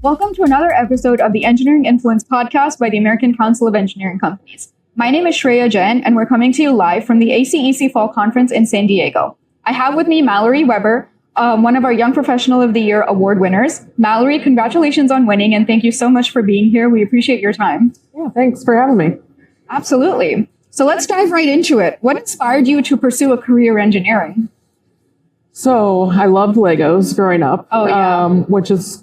Welcome to another episode of the Engineering Influence podcast by the American Council of Engineering Companies. My name is Shreya Jain, and we're coming to you live from the ACEC Fall Conference in San Diego. I have with me Mallory Weber, one of our Young Professional of the Year award winners. Mallory, congratulations on winning, and thank you so much for being here. We appreciate your time. Yeah, thanks for having me. Absolutely. So let's dive right into it. What inspired you to pursue a career in engineering? So I loved Legos growing up, which is,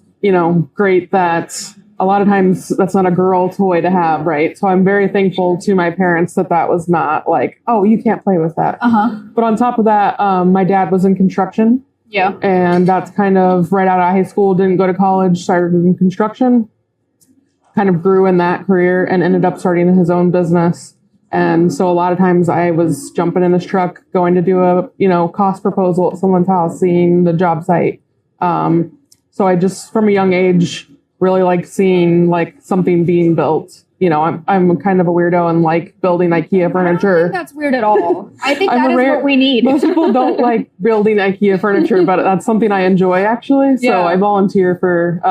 great that a lot of times that's not a girl toy to have, right? So I'm very thankful to my parents that was not like, oh, you can't play with that. But on top of that, my dad was in construction. Yeah. And that's kind of right out of high school, didn't go to college, started in construction, kind of grew in that career and ended up starting his own business. And so a lot of times I was jumping in this truck, going to do a, cost proposal at someone's house, seeing the job site. So I just, from a young age, really like seeing like something being built. I'm kind of a weirdo and like building IKEA furniture. I don't think that's weird at all. I think that is what we need. Most people don't like building IKEA furniture, but that's something I enjoy actually. So I volunteer for,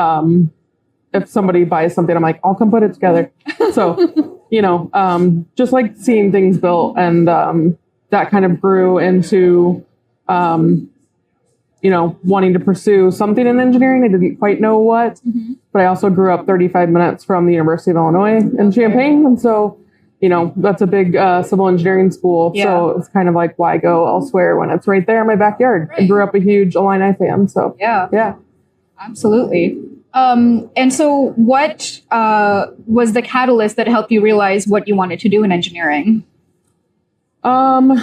if somebody buys something, I'm like, I'll come put it together. So, just like seeing things built, and that kind of grew into, wanting to pursue something in engineering. I didn't quite know what, but I also grew up 35 minutes from the University of Illinois in Champaign. And so, that's a big civil engineering school. Yeah. So it's kind of like, why go elsewhere when it's right there in my backyard? Right. I grew up a huge Illini fan. So yeah, absolutely. And so what was the catalyst that helped you realize what you wanted to do in engineering? I,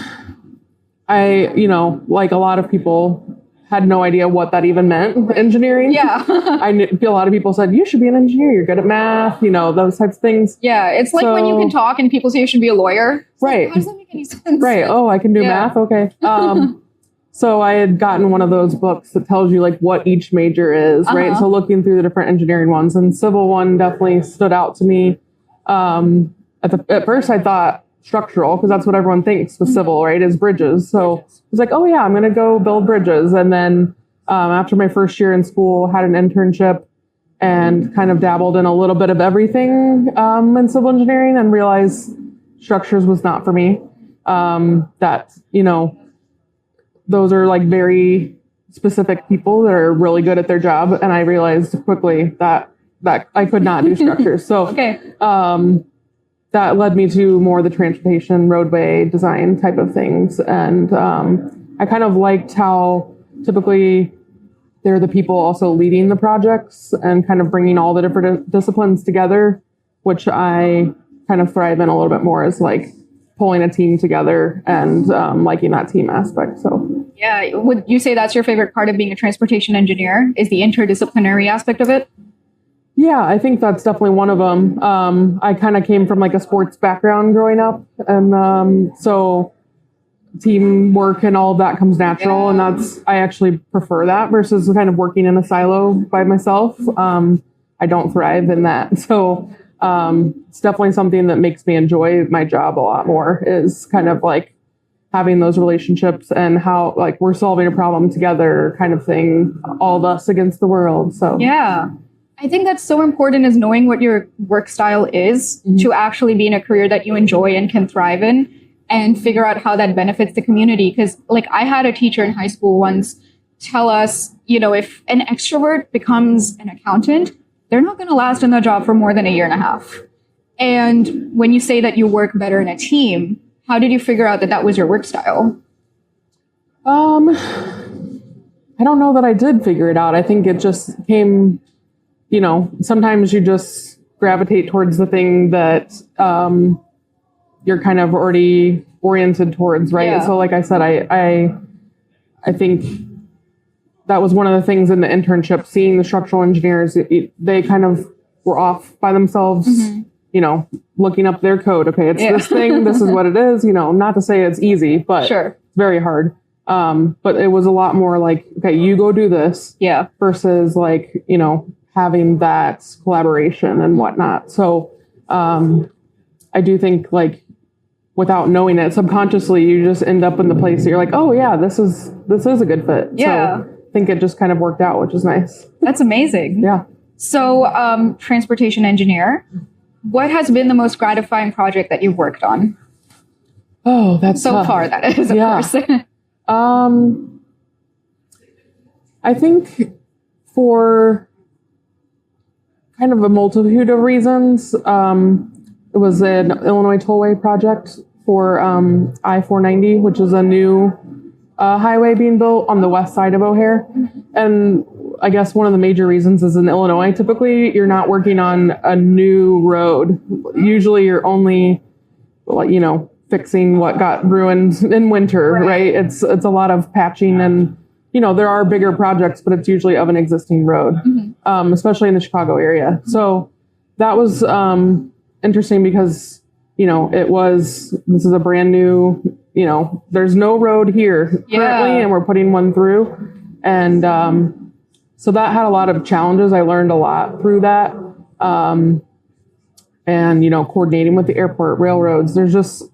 like a lot of people, had no idea what that even meant, engineering. Yeah. I feel a lot of people said, you should be an engineer, you're good at math, those types of things. Yeah, it's like when you can talk and people say you should be a lawyer. It's right. Like, how does that make any sense? Right. Oh, I can do math? Okay. So I had gotten one of those books that tells you like what each major is, right? So looking through the different engineering ones, and civil one definitely stood out to me. At first I thought structural, because that's what everyone thinks with civil, right, is bridges. So I was like, oh yeah, I'm going to go build bridges. And then after my first year in school, had an internship and kind of dabbled in a little bit of everything in civil engineering, and realized structures was not for me. Those are like very specific people that are really good at their job. And I realized quickly that I could not do structures. So that led me to more the transportation, roadway design type of things. And I kind of liked how typically they're the people also leading the projects and kind of bringing all the different disciplines together, which I kind of thrive in a little bit more, as like pulling a team together and liking that team aspect. So yeah, would you say that's your favorite part of being a transportation engineer, is the interdisciplinary aspect of it? Yeah, I think that's definitely one of them. I kind of came from like a sports background growing up, and so teamwork and all of that comes natural, and I actually prefer that versus kind of working in a silo by myself. I don't thrive in that. So it's definitely something that makes me enjoy my job a lot more, is kind of like having those relationships and how like we're solving a problem together kind of thing, all of us against the world. So yeah. I think that's so important, is knowing what your work style is to actually be in a career that you enjoy and can thrive in, and figure out how that benefits the community. Because like I had a teacher in high school once tell us, if an extrovert becomes an accountant, they're not going to last in their job for more than a year and a half. And when you say that you work better in a team, how did you figure out that was your work style? I don't know that I did figure it out. I think it just came, sometimes you just gravitate towards the thing that you're kind of already oriented towards, right? Yeah. So like I said, I think that was one of the things in the internship, seeing the structural engineers, they kind of were off by themselves, looking up their code. Okay, it's this thing, this is what it is, not to say it's easy, but it's very hard. But it was a lot more like, okay, you go do this. Yeah. Versus like, having that collaboration and whatnot. So I do think like without knowing it, subconsciously you just end up in the place that you're like, oh yeah, this is a good fit. Yeah. So I think it just kind of worked out, which is nice. That's amazing. Yeah. So, transportation engineer, what has been the most gratifying project that you've worked on? Oh, that's So tough. far, that is, of course. I think for kind of a multitude of reasons, it was an Illinois tollway project for I-490, which is a new highway being built on the west side of O'Hare. And I guess one of the major reasons is in Illinois, typically you're not working on a new road. Usually you're only, fixing what got ruined in winter, right? It's a lot of patching and, there are bigger projects, but it's usually of an existing road, especially in the Chicago area. So that was interesting because, this is a brand new, there's no road here currently, and we're putting one through. And so that had a lot of challenges. I learned a lot through that. And, coordinating with the airport, railroads, there's just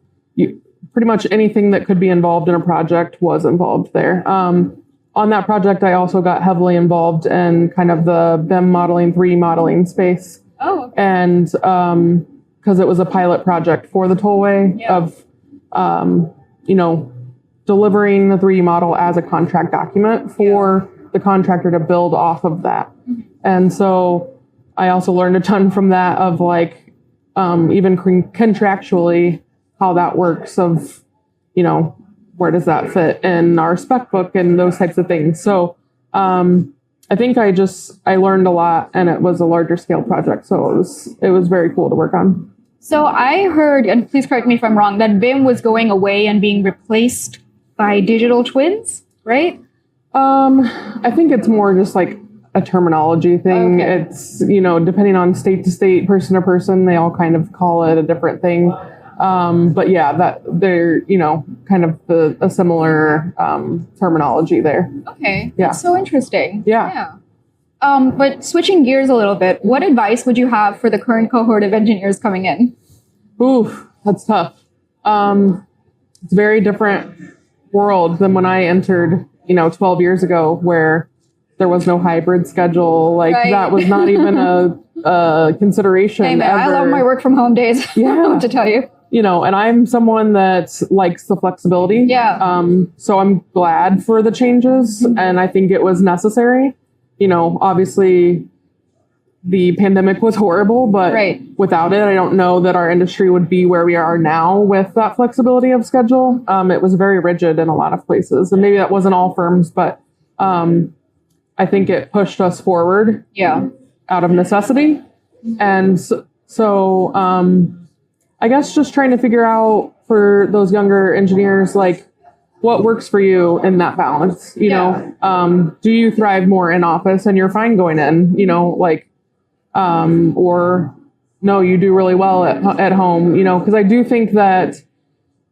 pretty much anything that could be involved in a project was involved there. On that project, I also got heavily involved in kind of the BIM modeling, 3D modeling space. Oh, okay. And because it was a pilot project for the tollway of, delivering the 3D model as a contract document for the contractor to build off of that. And so I also learned a ton from that of even contractually how that works of, where does that fit in our spec book and those types of things. So I think I learned a lot, and it was a larger scale project. So it was very cool to work on. So I heard, and please correct me if I'm wrong, that BIM was going away and being replaced by digital twins, right? I think it's more just like a terminology thing. Okay. It's, depending on state to state, person to person, they all kind of call it a different thing. But yeah, that they're, kind of a similar terminology there. Okay. Yeah. That's so interesting. Yeah. But switching gears a little bit, what advice would you have for the current cohort of engineers coming in? Oof, that's tough. It's a very different world than when I entered, 12 years ago, where there was no hybrid schedule. That was not even a consideration. Hey man, ever. I love my work from home days. I don't know what to tell you. And I'm someone that likes the flexibility. Yeah. So I'm glad for the changes, and I think it was necessary. Obviously the pandemic was horrible, but without it, I don't know that our industry would be where we are now with that flexibility of schedule. It was very rigid in a lot of places, and maybe that wasn't all firms, but I think it pushed us forward out of necessity. And so I guess just trying to figure out for those younger engineers, what works for you in that balance, do you thrive more in office and you're fine going in, or no, you do really well at home, because I do think that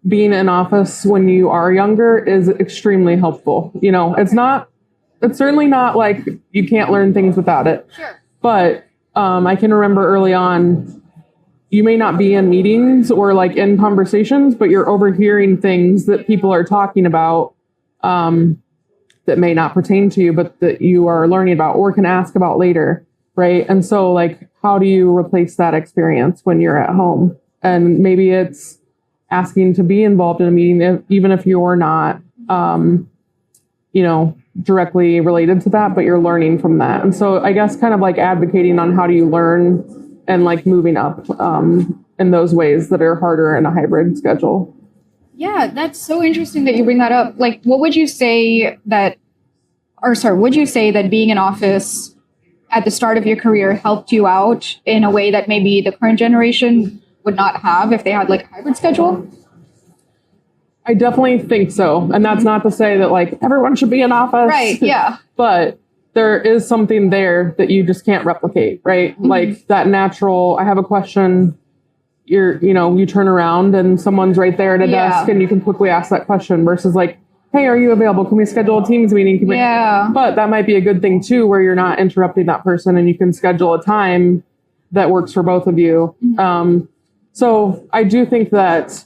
being in office when you are younger is extremely helpful. It's certainly not like you can't learn things without it. Sure. But I can remember early on, you may not be in meetings or in conversations, but you're overhearing things that people are talking about that may not pertain to you, but that you are learning about or can ask about later, right? And so how do you replace that experience when you're at home? And maybe it's asking to be involved in a meeting, even if you're not, directly related to that, but you're learning from that. And so I guess kind of advocating on how do you learn and moving up in those ways that are harder in a hybrid schedule. Yeah, that's so interesting that you bring that up. What would you say that being in office at the start of your career helped you out in a way that maybe the current generation would not have if they had a hybrid schedule? I definitely think so. And that's not to say that everyone should be in office. Right, yeah. But there is something there that you just can't replicate, right? Mm-hmm. That natural, I have a question, you turn around and someone's right there at a desk and you can quickly ask that question versus hey, are you available? Can we schedule a Teams meeting? But that might be a good thing too, where you're not interrupting that person and you can schedule a time that works for both of you. Mm-hmm. So I do think that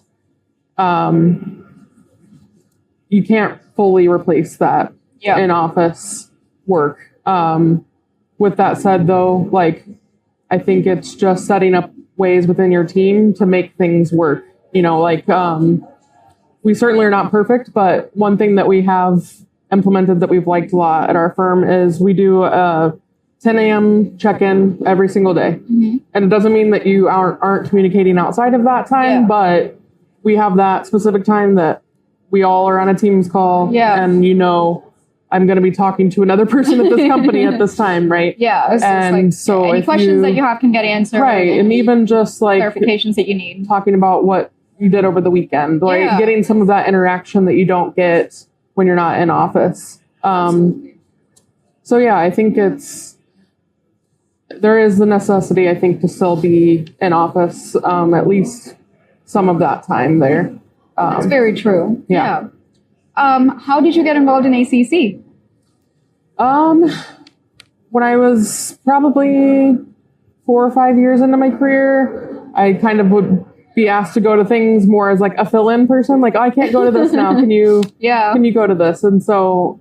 you can't fully replace that in office work. with that said, though, like, I think it's just setting up ways within your team to make things work. You know, like, we certainly are not perfect, but one thing that we have implemented that we've liked a lot at our firm is we do a 10 a.m. check-in every single day. Mm-hmm. And it doesn't mean that you aren't communicating outside of that time, but we have that specific time that we all are on a Teams call. Yeah. And, you know, I'm going to be talking to another person at this company at this time, right? Yeah. It's and like, so any questions that you have can get answered. Right. And even just like clarifications that you need. Talking about what you did over the weekend, right? Yeah. Getting some of that interaction that you don't get when you're not in office. So yeah, I think there is the necessity, I think, to still be in office, at least some of that time there. That's very true. Yeah. How did you get involved in ACEC? When I was probably 4 or 5 years into my career, I kind of would be asked to go to things more as like a fill-in person. Like, oh, I can't go to this now. Can you go to this? And so,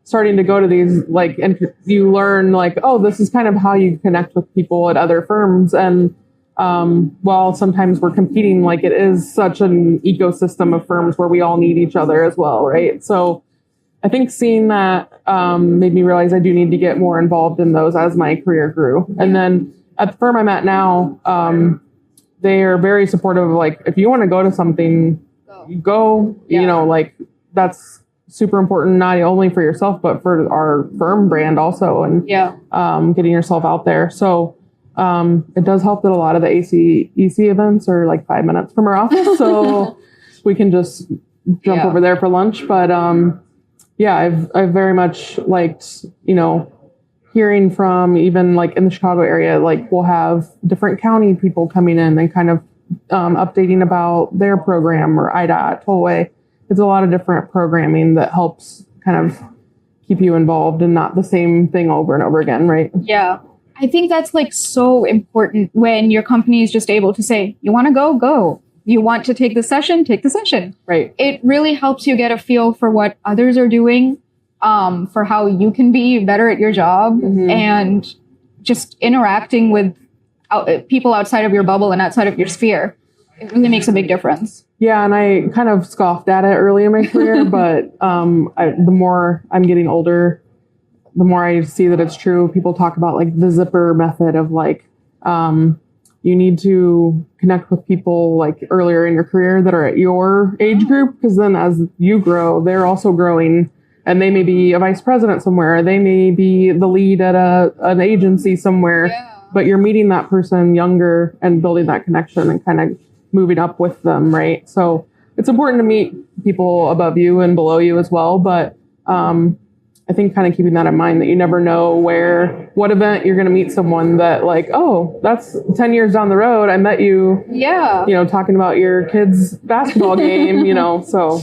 starting to go to these, like, and you learn like, oh, this is kind of how you connect with people at other firms. And, while sometimes we're competing, like, it is such an ecosystem of firms where we all need each other as well. Right. So I think seeing that, made me realize I do need to get more involved in those as my career grew. And then at the firm I'm at now, they are very supportive of, like, if you want to go to something, go, you know, like, that's super important, not only for yourself, but for our firm brand also. And getting yourself out there. So it does help that a lot of the ACEC events are like 5 minutes from our office. So we can just jump over there for lunch. But I've very much liked, you know, hearing from, even like in the Chicago area, like, we'll have different county people coming in and kind of updating about their program, or IDOT, Tollway. It's a lot of different programming that helps kind of keep you involved and not the same thing over and over again, right? Yeah. I think that's like so important when your company is just able to say, you want to go. You want to take the session, take the session. Right. It really helps you get a feel for what others are doing, for how you can be better at your job, and just interacting with people outside of your bubble and outside of your sphere. It really makes a big difference. Yeah, and I kind of scoffed at it early in my career, but the more I'm getting older, the more I see that it's true. People talk about like the zipper method of like, you need to connect with people like earlier in your career that are at your age group, because then as you grow, they're also growing, and they may be a vice president somewhere. They may be the lead at an agency somewhere, but you're meeting that person younger and building that connection and kind of moving up with them, right? So it's important to meet people above you and below you as well. But I think kind of keeping that in mind, that you never know what event you're going to meet someone that like, oh, that's 10 years down the road. I met you, you know, talking about your kid's basketball game, you know, so.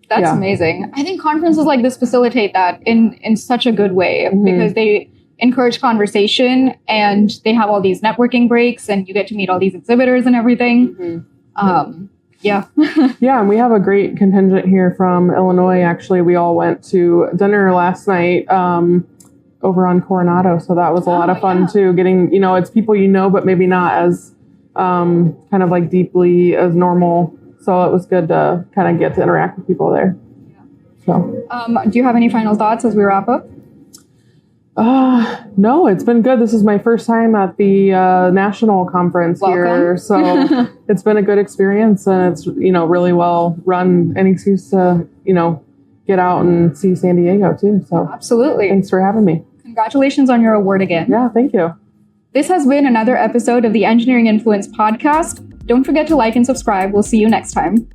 That's amazing. I think conferences like this facilitate that in such a good way, because they encourage conversation, and they have all these networking breaks, and you get to meet all these exhibitors and everything. Yeah, and we have a great contingent here from Illinois. Actually, we all went to dinner last night over on Coronado, so that was a lot of fun too. Getting, you know, it's people you know, but maybe not as kind of like deeply as normal. So it was good to kind of get to interact with people there. So, do you have any final thoughts as we wrap up? No, it's been good. This is my first time at the national conference here, so it's been a good experience, and it's, you know, really well run. Any excuse to, you know, get out and see San Diego too. So absolutely, thanks for having me. Congratulations on your award again. Yeah, thank you. This has been another episode of the Engineering Influence podcast. Don't forget to like and subscribe. We'll see you next time.